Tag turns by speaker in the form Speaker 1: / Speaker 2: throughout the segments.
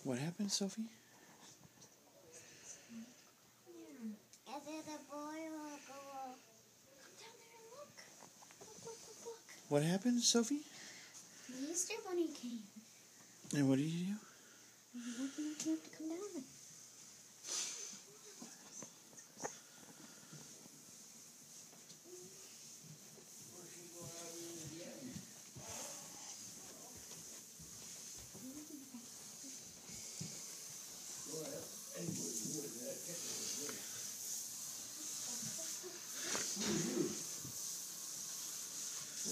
Speaker 1: What happened, Sophie?
Speaker 2: Is it a boy or a girl? Come down there and look. Look.
Speaker 1: What happened, Sophie?
Speaker 2: The Easter Bunny came.
Speaker 1: And what did you do?
Speaker 2: You have to come down.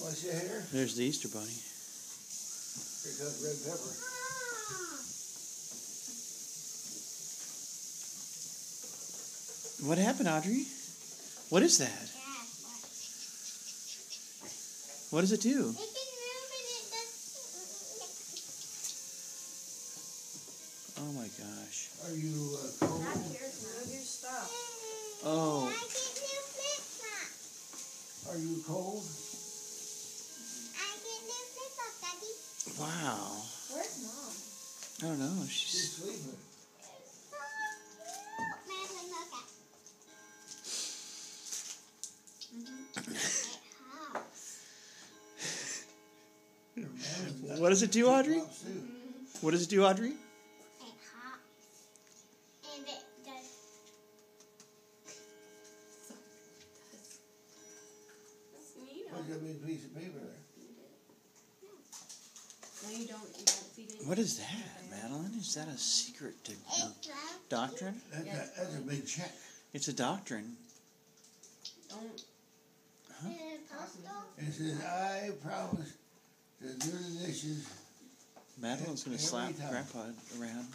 Speaker 3: What's your hair?
Speaker 1: There's the Easter Bunny.
Speaker 3: Here comes red pepper.
Speaker 1: What happened, Audrey? What is that? What does it do?
Speaker 2: It can move and it does.
Speaker 1: Oh my gosh.
Speaker 3: Are you cold?
Speaker 4: Move your stuff.
Speaker 1: Oh.
Speaker 2: I get new flip-flops.
Speaker 3: Are you cold?
Speaker 2: I get new flip-flops, Daddy.
Speaker 1: Wow.
Speaker 4: Where's Mom?
Speaker 1: I don't know.
Speaker 3: She's
Speaker 1: She's
Speaker 3: sleeping.
Speaker 2: Madeline, look at. It hops.
Speaker 1: What does it do, Audrey?
Speaker 3: Drops too.
Speaker 1: What does it do, Audrey?
Speaker 2: It hops. And it does.
Speaker 3: What's that big piece of paper there?
Speaker 4: No, you don't feed it.
Speaker 1: What is that, Madeline? Is that a secret
Speaker 2: It drops.
Speaker 1: doctrine?
Speaker 3: That's a big check.
Speaker 1: It's a doctrine.
Speaker 4: Don't.
Speaker 1: Huh?
Speaker 2: Postal.
Speaker 3: It says, I promise to do the dishes.
Speaker 1: Madeline's going to
Speaker 3: Every
Speaker 1: slap
Speaker 3: time.
Speaker 1: Grandpa around.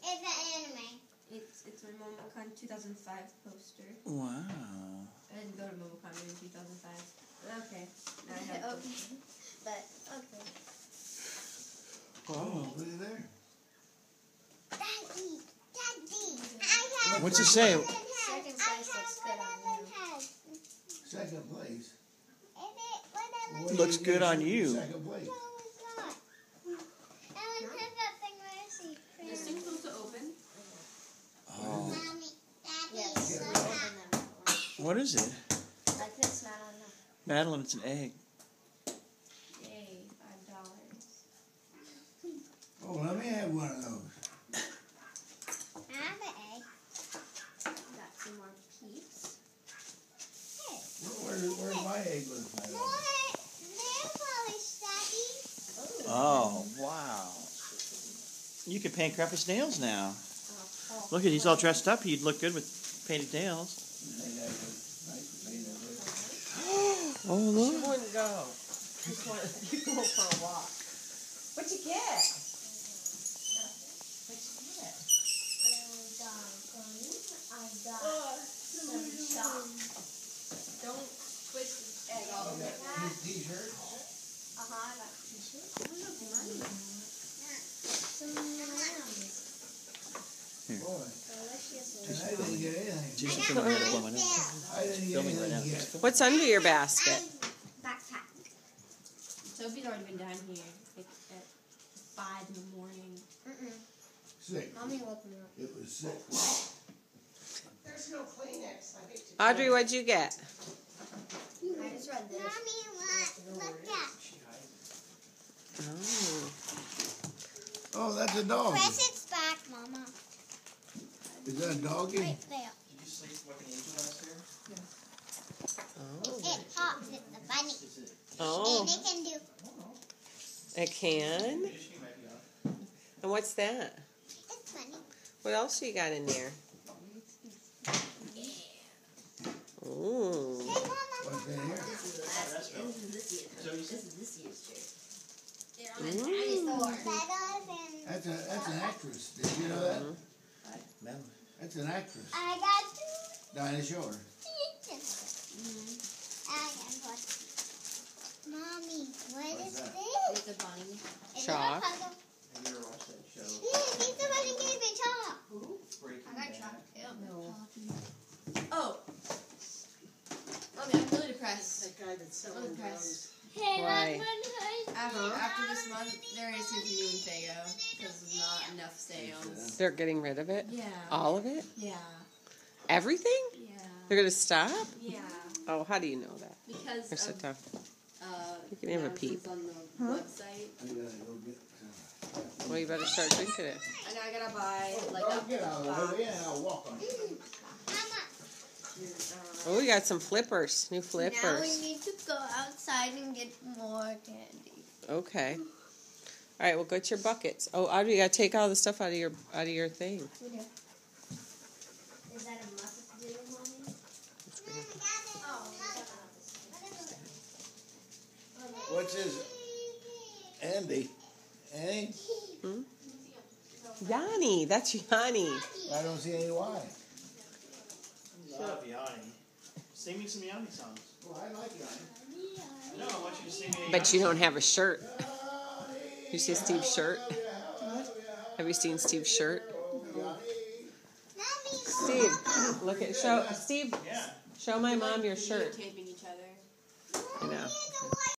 Speaker 2: It's an anime.
Speaker 4: It's my MomoCon 2005 poster.
Speaker 1: Wow.
Speaker 4: I didn't go to MomoCon in 2005. Okay. Now I have
Speaker 2: Okay. But, okay.
Speaker 3: Oh, look at there.
Speaker 2: Daddy. I have
Speaker 1: What's it say?
Speaker 2: watermelon head.
Speaker 4: Second
Speaker 2: I
Speaker 4: place looks good
Speaker 2: have
Speaker 4: on
Speaker 2: watermelon
Speaker 4: you.
Speaker 2: head.
Speaker 3: Second place.
Speaker 2: Is it watermelon
Speaker 3: What do
Speaker 1: Looks
Speaker 3: you
Speaker 1: good
Speaker 3: get
Speaker 1: on
Speaker 3: for
Speaker 1: you.
Speaker 3: Second place.
Speaker 2: No, it's not. Ellen, have that thing where I see
Speaker 4: This thing's supposed to open.
Speaker 1: Oh.
Speaker 2: Mommy, Daddy,
Speaker 4: Yes.
Speaker 2: so
Speaker 3: Yeah.
Speaker 2: happy.
Speaker 1: What is it?
Speaker 4: Like this, Madeline.
Speaker 1: Madeline, it's an egg.
Speaker 4: Yay, $5.
Speaker 3: Oh, let me have one of those.
Speaker 2: I have an egg.
Speaker 4: Got some more peeps.
Speaker 2: Hey,
Speaker 3: Where's my egg with my
Speaker 2: more nail polish, Daddy.
Speaker 1: Oh, wow. You can paint Grandpa's nails now.
Speaker 4: Oh,
Speaker 1: Look at, he's all dressed up. He'd look good with painted nails. Oh, look.
Speaker 4: wouldn't go. Just wanted to go for a walk. What'd you get? What'd you get?
Speaker 2: I got some chocolate.
Speaker 4: Don't twist the egg all the way.
Speaker 3: T-shirt?
Speaker 4: I got t-shirts.
Speaker 2: Some M&Ms.
Speaker 3: Boy,
Speaker 2: Delicious.
Speaker 3: and I didn't get anything.
Speaker 1: She's
Speaker 2: I got
Speaker 1: filming right
Speaker 2: my
Speaker 1: now.
Speaker 2: best.
Speaker 3: I didn't get
Speaker 1: Filming right now.
Speaker 3: anything yet.
Speaker 5: What's under your basket?
Speaker 2: Backpack.
Speaker 4: Sophie's already been down here at 5 in the morning.
Speaker 3: Sick.
Speaker 2: Mommy woke me up.
Speaker 3: It was sick.
Speaker 4: There's no Kleenex. I hate to
Speaker 5: Audrey, what'd you get?
Speaker 4: I just read this.
Speaker 2: Mommy, look at.
Speaker 5: Oh.
Speaker 3: Oh, that's a dog.
Speaker 2: Press its back, Mama.
Speaker 3: Is that a doggy?
Speaker 2: Right there.
Speaker 1: Did you sleep looking into last year?
Speaker 5: Oh.
Speaker 2: It hops at the bunny.
Speaker 5: Oh.
Speaker 2: And it can do.
Speaker 5: It can? And what's that?
Speaker 2: It's funny.
Speaker 5: What else you got in there? Ooh.
Speaker 2: Hey, Mama.
Speaker 3: What's in here?
Speaker 4: This is this year's shirt.
Speaker 5: Ooh.
Speaker 3: That's an actress. Did you know that?
Speaker 1: Madeline.
Speaker 3: That's an actress.
Speaker 2: I got
Speaker 3: Dinah Shore.
Speaker 2: I can put. Mommy, what
Speaker 3: What's
Speaker 2: is
Speaker 3: that?
Speaker 2: this?
Speaker 4: It's a bunny.
Speaker 2: Is it a
Speaker 5: Chalk.
Speaker 2: puzzle?
Speaker 1: Have you ever watched that show?
Speaker 2: Yeah, Pizza Bunny gave me chalk.
Speaker 1: Breaking
Speaker 4: I got
Speaker 1: Bad?
Speaker 4: chopped tail. No. Oh. Mommy, I'm really depressed.
Speaker 6: That guy that's selling
Speaker 4: I'm depressed.
Speaker 2: Hey,
Speaker 5: Why?
Speaker 2: that's one.
Speaker 4: After this month, there is something new in Fago because of not enough cruft snails.
Speaker 5: They're getting rid of it?
Speaker 4: Yeah.
Speaker 5: All of it?
Speaker 4: Yeah.
Speaker 5: Everything?
Speaker 4: Yeah.
Speaker 5: They're going to stop?
Speaker 4: Yeah.
Speaker 5: Oh, how do you know that?
Speaker 4: Because
Speaker 5: They're so
Speaker 4: of
Speaker 5: tough. You can have a
Speaker 4: announcements
Speaker 5: peep.
Speaker 4: on the website.
Speaker 3: I gotta go get
Speaker 5: Well, you better start drinking it.
Speaker 4: And I gotta buy like
Speaker 3: Oh,
Speaker 4: a
Speaker 3: get out of the way and I'll walk on it.
Speaker 5: Oh, we got some flippers. New
Speaker 2: Now we
Speaker 5: flippers.
Speaker 2: need to go outside and get more candy.
Speaker 5: Okay. All right, well, get your buckets. Oh, Audrey, you got to take all the stuff out of your thing.
Speaker 2: Is that a must do, Mommy?
Speaker 3: What's his? Andy. Andy?
Speaker 5: Yanni, that's Yanni.
Speaker 3: I don't see any why.
Speaker 1: Love Yanni. Sing me some Yanni songs.
Speaker 3: Well, I like Yanni.
Speaker 1: No, I want you to sing me a
Speaker 5: But
Speaker 1: Yanni
Speaker 5: you don't have a shirt. You see Steve's shirt? Have you seen Steve's shirt? Steve, look at Steve.
Speaker 1: Yeah.
Speaker 5: Show my mom your shirt.
Speaker 4: Taping each other.
Speaker 5: I know.